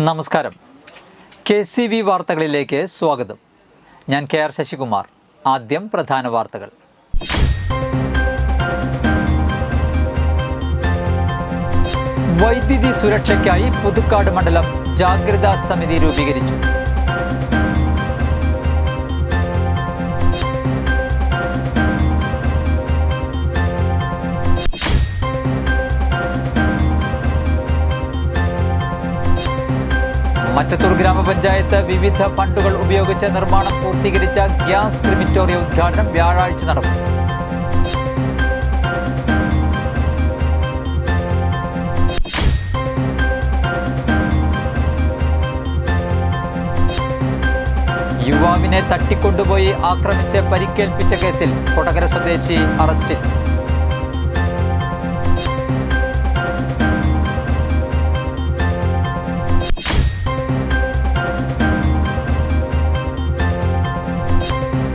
നമസ്കാരം. KCV വാർത്തകളിലേക്ക് സ്വാഗതം. ഞാൻ KR ശശികുമാർ. ആദ്യം പ്രധാന വാർത്തകൾ. വൈദ്യുതി സുരക്ഷയ്ക്കായി പുതുക്കാട് മണ്ഡലം ജാഗ്രതാ സമിതി രൂപീകരിച്ചു. മറ്റത്തൂർ ഗ്രാമപഞ്ചായത്ത് വിവിധ ഫണ്ടുകൾ ഉപയോഗിച്ച് നിർമ്മാണം പൂർത്തീകരിച്ച ഗ്യാസ് ക്രിമിറ്റോറിയം ഉദ്ഘാടനം വ്യാഴാഴ്ച നടക്കും. യുവാവിനെ തട്ടിക്കൊണ്ടുപോയി ആക്രമിച്ച് പരിക്കേൽപ്പിച്ച കേസിൽ കൊടകര സ്വദേശി അറസ്റ്റിൽ.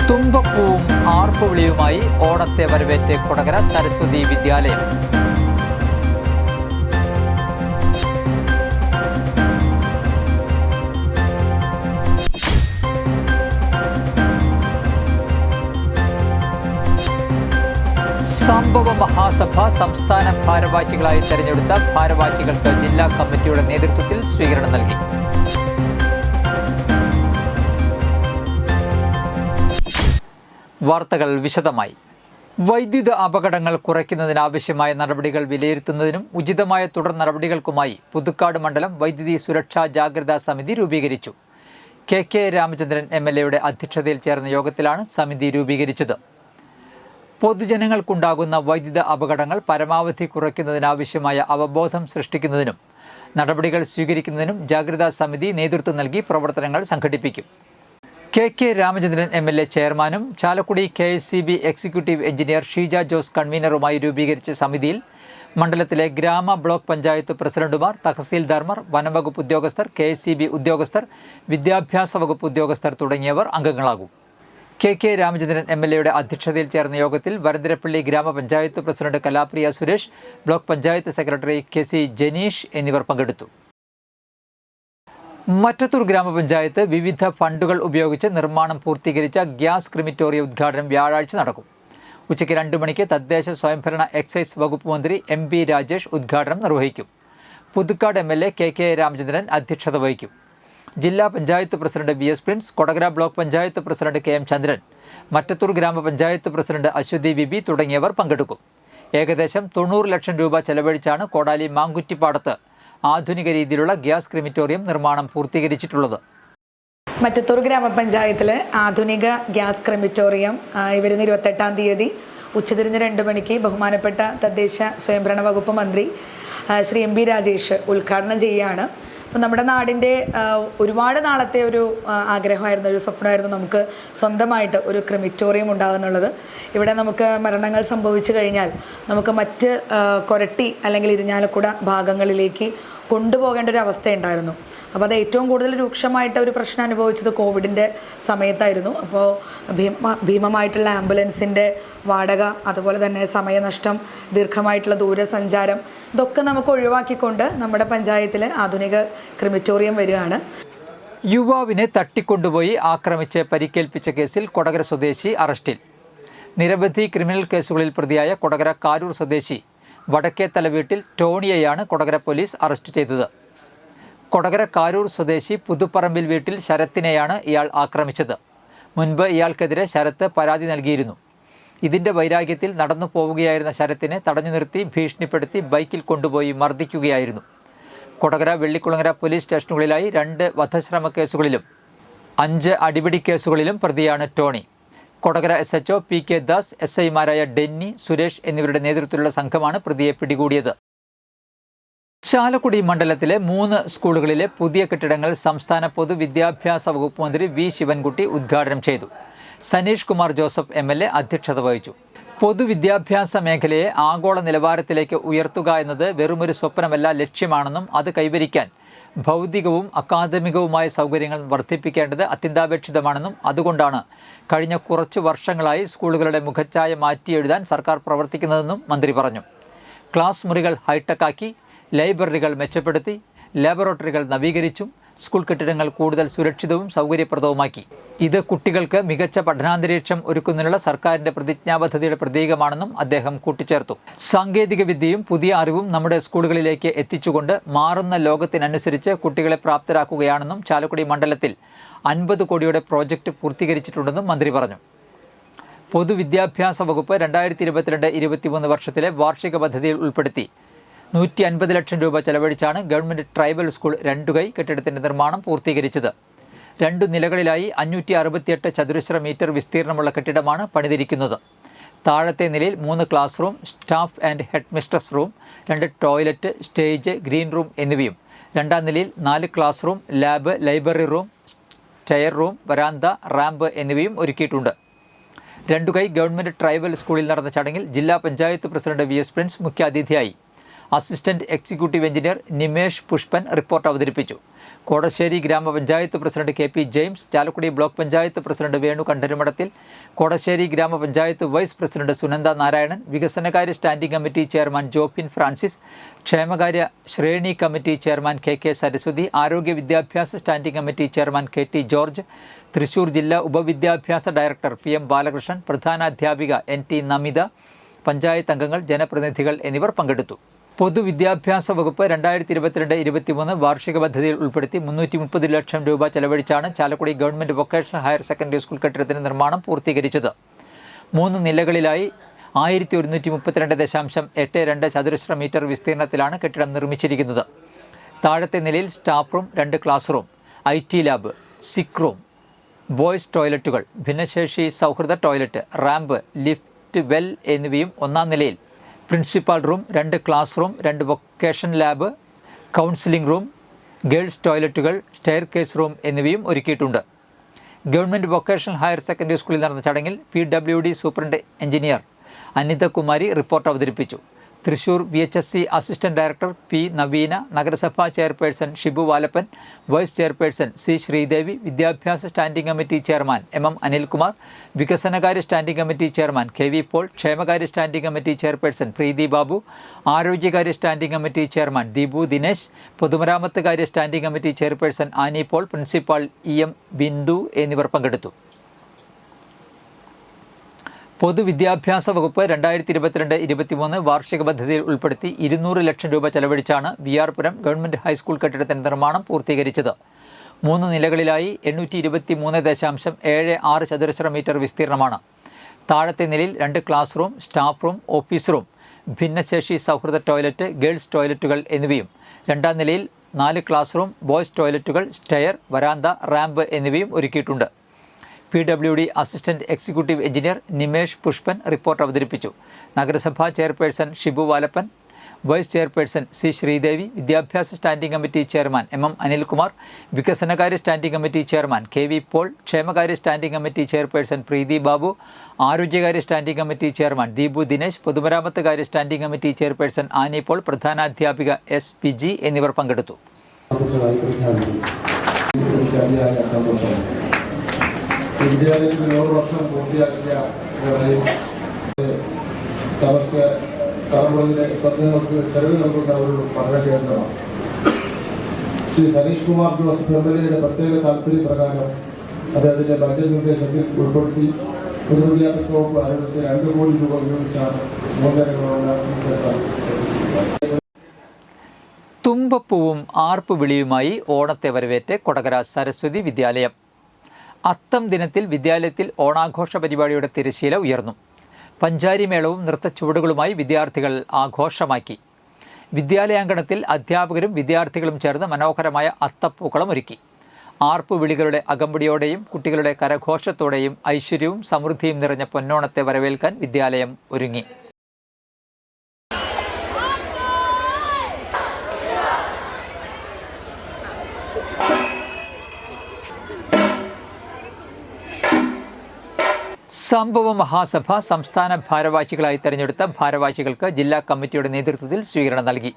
തുമ്പപ്പൂവും ആർപ്പുവിളിയുമായി ഓണത്തെ വരവേറ്റ് കൊടകര സരസ്വതി വിദ്യാലയം. സംഭവ മഹാസഭ സംസ്ഥാന ഭാരവാഹികളായി തെരഞ്ഞെടുത്ത ഭാരവാഹികൾക്ക് ജില്ലാ കമ്മിറ്റിയുടെ നേതൃത്വത്തിൽ സ്വീകരണം നൽകി. വാർത്തകൾ വിശദമായി. വൈദ്യുത അപകടങ്ങൾ കുറയ്ക്കുന്നതിനാവശ്യമായ നടപടികൾ വിലയിരുത്തുന്നതിനും ഉചിതമായ തുടർ നടപടികൾക്കുമായി പുതുക്കാട് മണ്ഡലം വൈദ്യുതി സുരക്ഷാ ജാഗ്രതാ സമിതി രൂപീകരിച്ചു. KK രാമചന്ദ്രൻ MLA അധ്യക്ഷതയിൽ ചേർന്ന യോഗത്തിലാണ് സമിതി രൂപീകരിച്ചത്. പൊതുജനങ്ങൾക്കുണ്ടാകുന്ന വൈദ്യുത അപകടങ്ങൾ പരമാവധി കുറയ്ക്കുന്നതിനാവശ്യമായ അവബോധം സൃഷ്ടിക്കുന്നതിനും നടപടികൾ സ്വീകരിക്കുന്നതിനും ജാഗ്രതാ സമിതി നേതൃത്വം നൽകി പ്രവർത്തനങ്ങൾ സംഘടിപ്പിക്കും. KK രാമചന്ദ്രൻ MLA ചെയർമാനും Chalakudy KSCB executive engineer Sheeja Jose കൺവീനറുമായി രൂപീകരിച്ച സമിതിയിൽ മണ്ഡലത്തിലെ ഗ്രാമ ബ്ലോക്ക് പഞ്ചായത്ത് പ്രസിഡന്റുമാർ, തഹസീൽദാർമാർ, വനംവകുപ്പ് ഉദ്യോഗസ്ഥർ, KSCB ഉദ്യോഗസ്ഥർ, വിദ്യാഭ്യാസ വകുപ്പ് ഉദ്യോഗസ്ഥർ തുടങ്ങിയവർ അംഗങ്ങളാകും. KK രാമചന്ദ്രൻ MLA അധ്യക്ഷതയിൽ ചേർന്ന യോഗത്തിൽ വരന്തരപ്പള്ളി ഗ്രാമപഞ്ചായത്ത് president Kalapriya Suresh, block panchayat secretary KC Janeesh എന്നിവർ പങ്കെടുത്തു. മറ്റത്തൂർ ഗ്രാമപഞ്ചായത്ത് വിവിധ ഫണ്ടുകൾ ഉപയോഗിച്ച് നിർമ്മാണം പൂർത്തീകരിച്ച ഗ്യാസ് ക്രിമിറ്റോറിയം ഉദ്ഘാടനം വ്യാഴാഴ്ച നടക്കും. ഉച്ചയ്ക്ക് 2 മണിക്ക് തദ്ദേശ സ്വയംഭരണ എക്സൈസ് വകുപ്പ് മന്ത്രി MP രാജേഷ് ഉദ്ഘാടനം നിർവഹിക്കും. പുതുക്കാട് MLA KK രാമചന്ദ്രൻ അധ്യക്ഷത വഹിക്കും. ജില്ലാ panchayat president VS Prince, Kodakara block panchayat president KM ചന്ദ്രൻ, മറ്റത്തൂർ ഗ്രാമപഞ്ചായത്ത് പ്രസിഡന്റ് അശ്വതി ബിബി തുടങ്ങിയവർ പങ്കെടുക്കും. ഏകദേശം 90 ലക്ഷം രൂപ ചെലവഴിച്ചാണ് കോടാലി മാങ്കുറ്റിപ്പാടത്ത് ആധുനിക രീതിയിലുള്ള ഗ്യാസ് ക്രിമിറ്റോറിയം നിർമ്മാണം പൂർത്തീകരിച്ചിട്ടുള്ളത്. മറ്റത്തൂർ ഗ്രാമപഞ്ചായത്തിൽ ആധുനിക ഗ്യാസ് ക്രിമിറ്റോറിയം വരുന്ന 28-ാം തീയതി ഉച്ചതിരിഞ്ഞ് 2 മണിക്ക് ബഹുമാനപ്പെട്ട തദ്ദേശ സ്വയംഭരണ വകുപ്പ് മന്ത്രി ശ്രീ MP രാജേഷ് ഉദ്ഘാടനം ചെയ്യുകയാണ്. അപ്പോൾ നമ്മുടെ നാടിൻ്റെ ഒരുപാട് നാളത്തെ ഒരു ആഗ്രഹമായിരുന്നു, ഒരു സ്വപ്നമായിരുന്നു നമുക്ക് സ്വന്തമായിട്ട് ഒരു ക്രിമിറ്റോറിയം ഉണ്ടാകുന്നുള്ളത്. ഇവിടെ നമുക്ക് മരണങ്ങൾ സംഭവിച്ചു കഴിഞ്ഞാൽ നമുക്ക് മറ്റ് കൊരട്ടി അല്ലെങ്കിൽ ഇരിഞ്ഞാലക്കുട ഭാഗങ്ങളിലേക്ക് കൊണ്ടുപോകേണ്ട ഒരു അവസ്ഥയുണ്ടായിരുന്നു. അപ്പോൾ അത് ഏറ്റവും കൂടുതൽ രൂക്ഷമായിട്ട് ഒരു പ്രശ്നം അനുഭവിച്ചത് കോവിഡിൻ്റെ സമയത്തായിരുന്നു. അപ്പോൾ ഭീമമായിട്ടുള്ള ആംബുലൻസിൻ്റെ വാടക, അതുപോലെ തന്നെ സമയനഷ്ടം, ദീർഘമായിട്ടുള്ള ദൂരസഞ്ചാരം, ഇതൊക്കെ നമുക്ക് ഒഴിവാക്കിക്കൊണ്ട് നമ്മുടെ പഞ്ചായത്തിൽ ആധുനിക ക്രിമിറ്റോറിയം വരികയാണ്. യുവാവിനെ തട്ടിക്കൊണ്ടുപോയി ആക്രമിച്ച് പരിക്കേൽപ്പിച്ച കേസിൽ കൊടകര സ്വദേശി അറസ്റ്റിൽ. നിരവധി ക്രിമിനൽ കേസുകളിൽ പ്രതിയായ കൊടകര കാരൂർ സ്വദേശി വടക്കേത്തല വീട്ടിൽ ടോണിയെയാണ് കൊടകര പോലീസ് അറസ്റ്റ് ചെയ്തത്. കൊടകര കാരൂർ സ്വദേശി പുതുപ്പറമ്പിൽ വീട്ടിൽ ശരത്തിനെയാണ് ഇയാൾ ആക്രമിച്ചത്. മുൻപ് ഇയാൾക്കെതിരെ ശരത്ത് പരാതി നൽകിയിരുന്നു. ഇതിൻ്റെ വൈരാഗ്യത്തിൽ നടന്നു പോവുകയായിരുന്ന ശരത്തിനെ തടഞ്ഞു നിർത്തി ഭീഷണിപ്പെടുത്തി ബൈക്കിൽ കൊണ്ടുപോയി മർദ്ദിക്കുകയായിരുന്നു. കൊടകര വെള്ളിക്കുളങ്ങര പോലീസ് സ്റ്റേഷനുകളിലായി 2 വധശ്രമ കേസുകളിലും 5 അടിപിടി കേസുകളിലും പ്രതിയാണ് Tony. Kodakara SHO PK Das, SIമാരായ ഡെന്നി, സുരേഷ് എന്നിവരുടെ നേതൃത്വത്തിലുള്ള സംഘമാണ് പ്രതിയെ പിടികൂടിയത്. ചാലക്കുടി മണ്ഡലത്തിലെ 3 സ്കൂളുകളിലെ പുതിയ കെട്ടിടങ്ങൾ സംസ്ഥാന പൊതുവിദ്യാഭ്യാസ വകുപ്പ് മന്ത്രി V ശിവൻകുട്ടി ഉദ്ഘാടനം ചെയ്തു. സനീഷ് കുമാർ ജോസഫ് MLA അധ്യക്ഷത വഹിച്ചു. പൊതുവിദ്യാഭ്യാസ മേഖലയെ ആഗോള നിലവാരത്തിലേക്ക് ഉയർത്തുക എന്നത് വെറുമൊരു സ്വപ്നമല്ല, ലക്ഷ്യമാണെന്നും അത് കൈവരിക്കാൻ ഭൗതികവും അക്കാദമികവുമായ സൗകര്യങ്ങൾ വർദ്ധിപ്പിക്കേണ്ടത് അത്യന്താപേക്ഷിതമാണെന്നും അതുകൊണ്ടാണ് കഴിഞ്ഞ കുറച്ചു വർഷങ്ങളായി സ്കൂളുകളുടെ മുഖച്ഛായ മാറ്റിയെഴുതാൻ സർക്കാർ പ്രവർത്തിക്കുന്നതെന്നും മന്ത്രി പറഞ്ഞു. ക്ലാസ് മുറികൾ ഹൈടെക്കാക്കി, ലൈബ്രറികൾ മെച്ചപ്പെടുത്തി, ലാബോറട്ടറികൾ നവീകരിച്ചും സ്കൂൾ കെട്ടിടങ്ങൾ കൂടുതൽ സുരക്ഷിതവും സൗകര്യപ്രദവുമാക്കി. ഇത് കുട്ടികൾക്ക് മികച്ച പഠനാന്തരീക്ഷം ഒരുക്കുന്നതിനുള്ള സർക്കാരിന്റെ പ്രതിജ്ഞാബദ്ധതയുടെ പ്രതീകമാണെന്നും അദ്ദേഹം കൂട്ടിച്ചേർത്തു. സാങ്കേതികവിദ്യയും പുതിയ അറിവും നമ്മുടെ സ്കൂളുകളിലേക്ക് എത്തിച്ചുകൊണ്ട് മാറുന്ന ലോകത്തിനനുസരിച്ച് കുട്ടികളെ പ്രാപ്തരാക്കുകയാണെന്നും ചാലക്കുടി മണ്ഡലത്തിൽ 50 കോടിയുടെ പ്രോജക്റ്റ് പൂർത്തീകരിച്ചിട്ടുണ്ടെന്നും മന്ത്രി പറഞ്ഞു. പൊതുവിദ്യാഭ്യാസ വകുപ്പ് 2022-23 വർഷത്തിലെ വാർഷിക പദ്ധതിയിൽ ഉൾപ്പെടുത്തി 150 ലക്ഷം രൂപ ചെലവഴിച്ചാണ് ഗവൺമെൻറ് ട്രൈബൽ സ്കൂൾ രണ്ടുകൈ കെട്ടിടത്തിൻ്റെ നിർമ്മാണം പൂർത്തീകരിച്ചത്. 2 നിലകളിലായി 568 ചതുരശ്ര മീറ്റർ വിസ്തീർണമുള്ള കെട്ടിടമാണ് പണിതിരിക്കുന്നത്. താഴത്തെ നിലയിൽ 3 class room, staff and head mistress room, 2 toilet, stage, green room എന്നിവയും 2ാം നിലയിൽ 4 class room, lab, library room, stair room, വരാന്ത, റാമ്പ് എന്നിവയും ഒരുക്കിയിട്ടുണ്ട്. രണ്ടുകൈ ഗവൺമെൻറ് ട്രൈബൽ സ്കൂളിൽ നടന്ന ചടങ്ങിൽ ജില്ലാ panchayat president V S Prince മുഖ്യാതിഥിയായി. Assistant executive engineer Nimesh Pushpan report അവതരിപ്പിച്ചു. Kodassery grama panchayat president K P James, Chalakudy block panchayat president Venu Kantarumadathil, Kodassery grama panchayat vice president Sunanda Narayanan, വികസനകാര്യ standing committee chairman Jofin Francis, ക്ഷേമകാര്യ ശ്രേണി committee chairman K K Saraswathi, ആരോഗ്യ വിദ്യാഭ്യാസ standing committee chairman K T George, Thrissur ജില്ലാ ഉപവിദ്യാഭ്യാസ ഡയറക്ടർ പി എം ബാലകൃഷ്ണൻ, പ്രധാനാധ്യാപിക എൻ ടി നമിത, പഞ്ചായത്ത് അംഗങ്ങൾ, ജനപ്രതിനിധികൾ എന്നിവർ പങ്കെടുത്തു. പൊതുവിദ്യാഭ്യാസ വകുപ്പ് 2022-23 വാർഷിക പദ്ധതിയിൽ ഉൾപ്പെടുത്തി 330 ലക്ഷം രൂപ ചെലവഴിച്ചാണ് Chalakudy government vocational higher secondary school കെട്ടിടത്തിന്റെ നിർമ്മാണം പൂർത്തീകരിച്ചത്. 3 നിലകളിലായി 1132.82 ചതുരശ്ര മീറ്റർ വിസ്തീർണത്തിലാണ് കെട്ടിടം നിർമ്മിച്ചിരിക്കുന്നത്. താഴത്തെ നിലയിൽ staff room, 2 class room, IT lab, sick room, boys ടോയ്ലറ്റുകൾ, ഭിന്നശേഷി സൗഹൃദ ടോയ്ലറ്റ്, റാമ്പ്, ലിഫ്റ്റ്, വെൽ എന്നിവയും 1ാം നിലയിൽ principal room, 2 class room, 2 vocation lab, counselling room, girls ടോയ്ലറ്റുകൾ, സ്റ്റെയർ കേസ് റൂം എന്നിവയും ഒരുക്കിയിട്ടുണ്ട്. ഗവൺമെൻറ് വൊക്കേഷണൽ ഹയർ സെക്കൻഡറി സ്കൂളിൽ നടന്ന ചടങ്ങിൽ PWD superintendent engineer Anithakumari report അവതരിപ്പിച്ചു. Thrissur VHSC assistant director P Naveena, നഗരസഭാ chairperson Shibu Valappan, vice chairperson C Sreedevi, വിദ്യാഭ്യാസ standing committee chairman MM Anilkumar, വികസനകാര്യ standing committee chairman KV Paul, ക്ഷേമകാര്യ standing committee chairperson Preethi Babu, ആരോഗ്യകാര്യ standing committee chairman Deepu Dinesh, പൊതുമരാമത്ത് കാര്യ standing committee chairperson Annie Paul, principal EM Bindu എന്നിവർ പങ്കെടുത്തു. പൊതുവിദ്യാഭ്യാസ വകുപ്പ് 2022-23 വാർഷിക പദ്ധതിയിൽ ഉൾപ്പെടുത്തി 200 ലക്ഷം രൂപ ചെലവഴിച്ചാണ് VR പുരം ഗവൺമെൻറ് ഹൈസ്കൂൾ കെട്ടിടത്തിന്റെ നിർമ്മാണം പൂർത്തീകരിച്ചത്. 3 നിലകളിലായി 823.76 ചതുരശ്ര മീറ്റർ വിസ്തീർണമാണ്. താഴത്തെ നിലയിൽ 2 class room, staff room, office room, ഭിന്നശേഷി സൗഹൃദ ടോയ്ലറ്റ്, ഗേൾസ് ടോയ്ലറ്റുകൾ എന്നിവയും 2ാം നിലയിൽ 4 ക്ലാസ് റൂം, ബോയ്സ് ടോയ്ലറ്റുകൾ, സ്റ്റെയർ, വരാന്ത, റാമ്പ് എന്നിവയും ഒരുക്കിയിട്ടുണ്ട്. PWD assistant executive engineer Nimesh Pushpan report അവതരിപ്പിച്ചു. നഗരസഭാ chairperson Shibu Valappan, vice chairperson C Sreedevi, വിദ്യാഭ്യാസ standing committee chairman MM Anilkumar, വികസനകാര്യ standing committee chairman KV Paul, ക്ഷേമകാര്യ standing committee chairperson Preethi Babu, ആരോഗ്യകാര്യ standing committee chairman Deepu Dinesh, പൊതുമരാമത്ത് കാര്യ standing committee chairperson Annie Paul, പ്രധാനാധ്യാപിക SPG എന്നിവർ പങ്കെടുത്തു. വിദ്യാലയത്തിൽ 100 വർഷം പൂർത്തിയാക്കിയ തലമുറയിലെ സ്വപ്നങ്ങൾക്ക് ചെലവ് നൽകുന്ന ഒരു പഠന കേന്ദ്രമാണ്. ശ്രീ സനീഷ് കുമാർ ജോസഫ് MLA പ്രത്യേക താല്പര്യപ്രകാരം അദ്ദേഹത്തിന്റെ ബജറ്റ് നിർദ്ദേശത്തിൽ ഉൾപ്പെടുത്തി പൊതുവിദ്യാഭ്യാസ വകുപ്പ് അനുവദിച്ച 2 കോടി രൂപ ഉപയോഗിച്ചാണ് മൂലധനങ്ങളുള്ള ഈ കേന്ദ്രം. തുമ്പപ്പൂവും ആർപ്പുവിളിയുമായി ഓണത്തെ വരവേറ്റ് കൊടകര സരസ്വതി വിദ്യാലയം. അത്തം ദിനത്തിൽ വിദ്യാലയത്തിൽ ഓണാഘോഷ പരിപാടിയുടെ തിരശ്ശീല ഉയർന്നു. പഞ്ചാരിമേളവും നൃത്തച്ചുവടുകളുമായി വിദ്യാർത്ഥികൾ ആഘോഷമാക്കി. വിദ്യാലയാങ്കണത്തിൽ അധ്യാപകരും വിദ്യാർത്ഥികളും ചേർന്ന് മനോഹരമായ അത്തപ്പൂക്കളം ഒരുക്കി. ആർപ്പുവിളികളുടെ അകമ്പടിയോടെയും കുട്ടികളുടെ കരഘോഷത്തോടെയും ഐശ്വര്യവും സമൃദ്ധിയും നിറഞ്ഞ പൊന്നോണത്തെ വരവേൽക്കാൻ വിദ്യാലയം ഒരുങ്ങി. സംഭവ മഹാസഭ സംസ്ഥാന ഭാരവാഹികളായി തെരഞ്ഞെടുത്ത ഭാരവാഹികൾക്ക് ജില്ലാ കമ്മിറ്റിയുടെ നേതൃത്വത്തിൽ സ്വീകരണം നൽകി.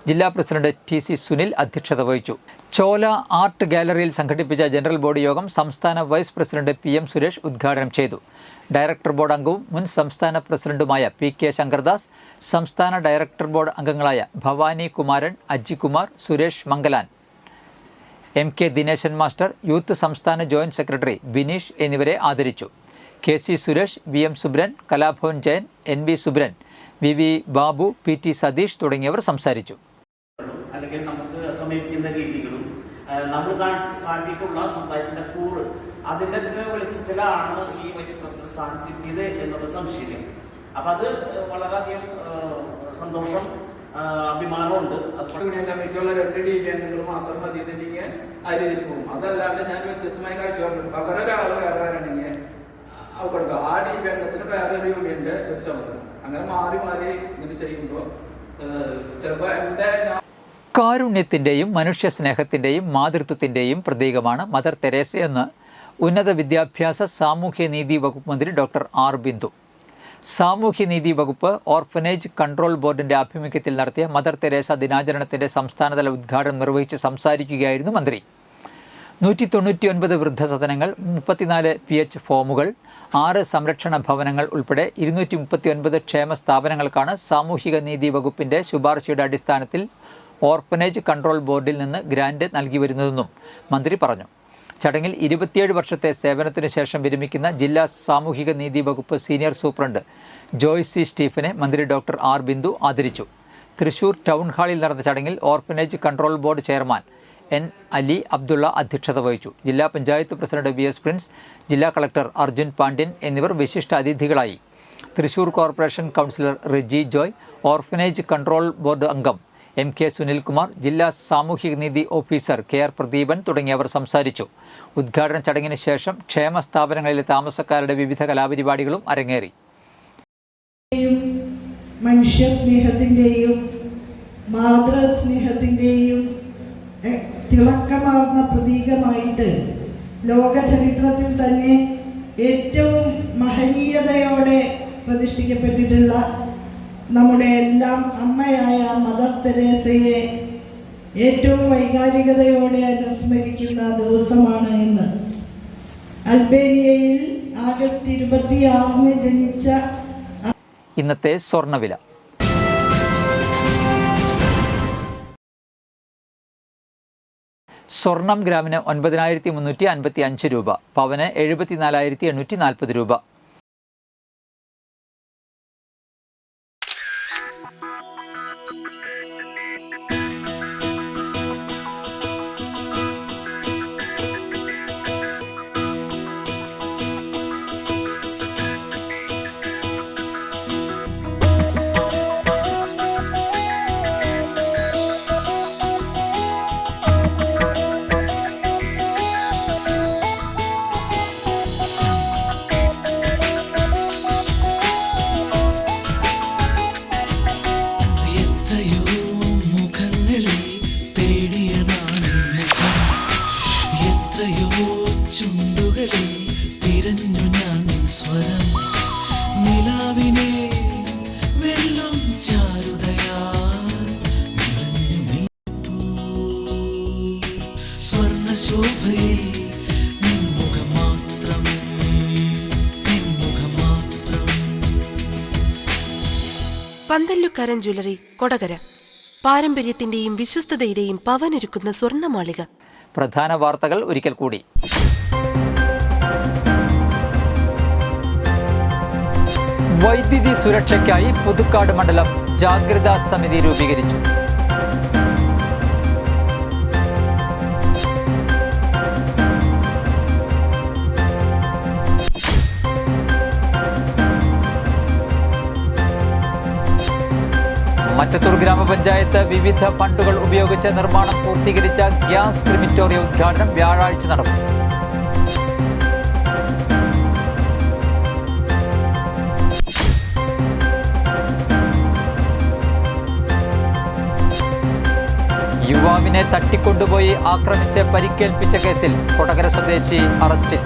ജില്ലാ പ്രസിഡന്റ് TC സുനിൽ അധ്യക്ഷത വഹിച്ചു. ചോല ആർട്ട് ഗാലറിയിൽ സംഘടിപ്പിച്ച ജനറൽ ബോഡി യോഗം സംസ്ഥാന വൈസ് പ്രസിഡന്റ് PM സുരേഷ് ഉദ്ഘാടനം ചെയ്തു. ഡയറക്ടർ ബോർഡ് അംഗവും മുൻ സംസ്ഥാന പ്രസിഡന്റുമായ PK ശങ്കർദാസ്, സംസ്ഥാന ഡയറക്ടർ ബോർഡ് അംഗങ്ങളായ Bhavani Kumaran, Ajikumar, Suresh Mangalan, MK Dineshan master, youth സംസ്ഥാന ജോയിന്റ് സെക്രട്ടറി ബിനീഷ് എന്നിവരെ ആദരിച്ചു. KC Suresh, VM Subran, Kalabhavan Jayan, NB Subran, VV Babu, PT Satheesh തുടങ്ങിയവർ സംസാരിച്ചു. അല്ലെങ്കിൽ നമുക്ക് സമീപിക്കുന്ന രീതികളും നമ്മൾ കാട്ടിയിട്ടുള്ള സമുദായത്തിന്റെ കൂറ് അതിൻ്റെ വെളിച്ചത്തിലാണ് ഈ വൈസ് പ്രസിഡന്റ് സ്ഥാനം കിട്ടിയത് എന്നുള്ള സംശയം. അപ്പം അത് വളരെയധികം സന്തോഷം, അഭിമാനമുണ്ട്. കമ്മിറ്റിയുള്ള 2 DB അംഗങ്ങൾ മാത്രം മതി എന്നുണ്ടെങ്കിൽ ആ രീതിയിൽ പോകും. അതല്ലാണ്ട് ഞാൻ വ്യത്യസ്തമായി കാഴ്ചപ്പാടുണ്ട്. പകരം ഒരാൾ വേറെ ആരാണെങ്കിൽ കൊടുക്കുക, ആ DB അംഗത്തിന് വേറൊരു യൂണിയന്റെ ഒരു ചുമതല, അങ്ങനെ മാറി മാറി ഇങ്ങനെ ചെയ്യുമ്പോൾ ചിലപ്പോൾ എൻ്റെ കാരുണ്യത്തിൻ്റെയും മനുഷ്യ സ്നേഹത്തിൻ്റെയും മാതൃത്വത്തിൻ്റെയും പ്രതീകമാണ് മദർ തെരേസയെന്ന് ഉന്നത വിദ്യാഭ്യാസ സാമൂഹ്യനീതി വകുപ്പ് മന്ത്രി ഡോക്ടർ R ബിന്ദു. സാമൂഹ്യനീതി വകുപ്പ് ഓർഫനേജ് കൺട്രോൾ ബോർഡിൻ്റെ ആഭിമുഖ്യത്തിൽ നടത്തിയ മദർ തെരേസ ദിനാചരണത്തിൻ്റെ സംസ്ഥാനതല ഉദ്ഘാടനം നിർവഹിച്ച് സംസാരിക്കുകയായിരുന്നു മന്ത്രി. 199 വൃദ്ധസദനങ്ങൾ, 34 PH ഫോമുകൾ, 6 സംരക്ഷണ ഭവനങ്ങൾ ഉൾപ്പെടെ 239 ക്ഷേമ സ്ഥാപനങ്ങൾക്കാണ് സാമൂഹിക നീതി വകുപ്പിൻ്റെ ശുപാർശയുടെ അടിസ്ഥാനത്തിൽ ഓർഫനേജ് കൺട്രോൾ ബോർഡിൽ നിന്ന് ഗ്രാന്റ് നൽകി വരുന്നതെന്നും മന്ത്രി പറഞ്ഞു. ചടങ്ങിൽ 27 വർഷത്തെ സേവനത്തിനു ശേഷം വിരമിക്കുന്ന ജില്ലാ സാമൂഹിക നീതി വകുപ്പ് സീനിയർ സൂപ്രണ്ട് ജോയ് C സ്റ്റീഫനെ മന്ത്രി ഡോക്ടർ R ബിന്ദു ആദരിച്ചു. തൃശൂർ ടൗൺ ഹാളിൽ നടന്ന ചടങ്ങിൽ orphanage control board chairman N Ali Abdulla അധ്യക്ഷത വഹിച്ചു. ജില്ലാ പഞ്ചായത്ത് പ്രസിഡന്റ് VS പ്രിൻസ്, ജില്ലാ കളക്ടർ അർജുൻ പാണ്ഡ്യൻ എന്നിവർ വിശിഷ്ട അതിഥികളായി. Thrissur corporation councillor Riji Joy, orphanage control board അംഗം MK സുനിൽകുമാർ, ജില്ലാ സാമൂഹികനീതി ഓഫീസർ KR പ്രദീപൻ തുടങ്ങിയവർ സംസാരിച്ചു. ഉദ്ഘാടന ചടങ്ങിന് ശേഷം ക്ഷേമ സ്ഥാപനങ്ങളിലെ താമസക്കാരുടെ വിവിധ കലാപരിപാടികളും അരങ്ങേറി. മനുഷ്യ സ്നേഹത്തിൻ്റെയും മാതൃസ്നേഹത്തിൻ്റെയും തിളക്കമാർന്ന പ്രതീകമായിട്ട് ലോക ചരിത്രത്തിൽ തന്നെ ഏറ്റവും മഹനീയതയോടെ പ്രതിഷ്ഠിക്കപ്പെട്ടിട്ടുള്ള നമ്മുടെ എല്ലാം അമ്മയായ മദർ തെരേസയെ ഏറ്റവും വൈകാരികതയോടെ അനുസ്മരിക്കുന്ന ദിവസമാണ് ഇന്ന്. അൽബേനിയയിൽ ആഗസ്റ്റ് 26 ജനിച്ച ഇന്നത്തെ സ്വർണ്ണവില. സ്വർണം ഗ്രാമിന് 9355 രൂപ, പവന് 74,840 രൂപ. പന്തല്ലുക്കാരൻ ജ്വല്ലറി, കൊടകര. പാരമ്പര്യത്തിന്റെയും വിശ്വസ്തതയുടെയും പവനൊരുക്കുന്ന സ്വർണ്ണമാളിക. പ്രധാന വാർത്തകൾ ഒരിക്കൽ കൂടി. വൈദ്യുതി സുരക്ഷയ്ക്കായി പുതുക്കാട് മണ്ഡലം ജാഗ്രതാ സമിതി രൂപീകരിച്ചു. മറ്റത്തൂർ ഗ്രാമപഞ്ചായത്ത് വിവിധ ഫണ്ടുകൾ ഉപയോഗിച്ച് നിർമ്മാണം പൂർത്തീകരിച്ച ഗ്യാസ് ക്രിമിറ്റോറിയം ഉദ്ഘാടനം വ്യാഴാഴ്ച നടക്കും. യുവാവിനെ തട്ടിക്കൊണ്ടുപോയി ആക്രമിച്ച് പരിക്കേൽപ്പിച്ച കേസിൽ കൊടകര സ്വദേശി അറസ്റ്റിൽ.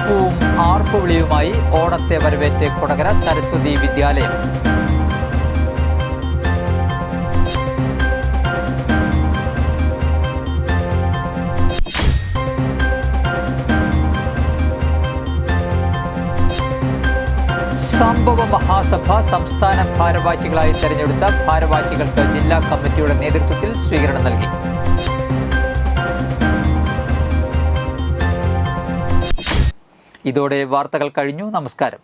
പൂപ്പുവും ആർപ്പുവിളിയുമായി ഓണത്തെ വരവേറ്റ് കൊടകര സരസ്വതി വിദ്യാലയം. സംഭവ മഹാസഭ സംസ്ഥാന ഭാരവാഹികളായി തെരഞ്ഞെടുത്ത ഭാരവാഹികൾക്ക് ജില്ലാ കമ്മിറ്റിയുടെ നേതൃത്വത്തിൽ സ്വീകരണം നൽകി. ഇതോടെ വാർത്തകൾ കഴിഞ്ഞു. നമസ്കാരം.